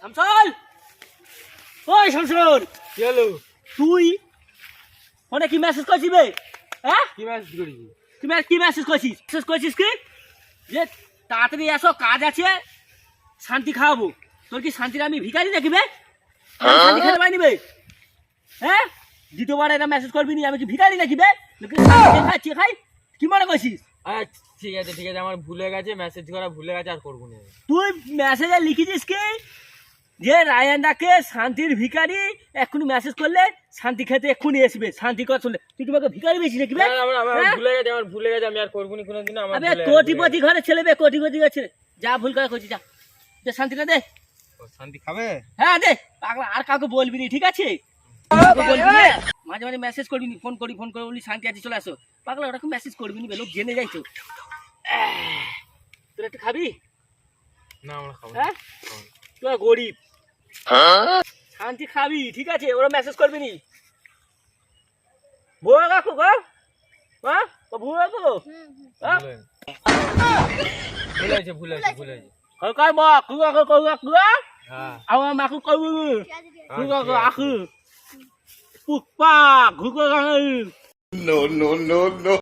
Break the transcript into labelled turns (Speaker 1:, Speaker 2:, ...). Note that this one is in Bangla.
Speaker 1: শামসুল, ওই শামসুল,
Speaker 2: কি হলো?
Speaker 1: তুই ফোনে কি মেসেজ করছিস বে? হ্যাঁ,
Speaker 2: কি মেসেজ করেছি?
Speaker 1: কি মেসেজ করছিস? মেসেজ করছিস কি যে তাড়াতাড়ি এসো, কাজ আছে, শান্তি খাওয়াবো। তোর কি শান্তির আমি ভিখারি নাকি বে? আমি শান্তি খেতে পাইনি বে? হ্যাঁ, দ্বিতীয়বার এটা মেসেজ করবি নি। আমি কি ভিখারি নাকি বে? খাচ্ছি খাই, কি মনে করছিস?
Speaker 2: আচ্ছা ঠিক আছে আমার ভুলে গেছে, মেসেজ করা ভুলে গেছে, আর করবো না।
Speaker 1: তুই মেসেজে লিখেছিস কি যে রায়ানদাকে শান্তির ভিখারি, এক্ষুনি মেসেজ করলে শান্তি খেতে এক্ষুনি আসবে, শান্তি কথা শুনলে। তুই তোমাকে ভিখারি বেশি নাকি বে?
Speaker 2: আমার ভুলে গেছে, আমি আর করবো না কোনোদিন। আমার
Speaker 1: আবে কোটিপতি ঘরে ছেলে বে, কোটিপতি ঘরে ছেলে। যা ভুল করে করছিস, যা দে শান্তিটা দে।
Speaker 2: শান্তি খাবে?
Speaker 1: হ্যাঁ দে, পাগলা, আর কাউকে বলবি না, ঠিক আছে? কাউকে বলবি না। মাঝে মাঝে মেসেজ করবি নি, ফোন করে বলি শান্তি আছে চলে আসো। পাগলা, ওরকম মেসেজ করবি নি বে, লোক জেনে যাইছো। তোর একটু খাবি?
Speaker 2: না আমরা খাবো না।
Speaker 1: হ্যাঁ, তুই গরিব, শান্তি খাবি, ঠিক আছে? ওরা মেসেজ করবি নি। বুয়া কাকু গো, হ্যাঁ বুয়া কাকু, হ্যাঁ
Speaker 2: ভুলে গেছে।
Speaker 1: কই মা কুয়া কুয়া,
Speaker 2: হ্যাঁ
Speaker 1: আমার মাকু কইবি কুয়া আকু Pushpa ঘুকো।
Speaker 3: No, no, no, no.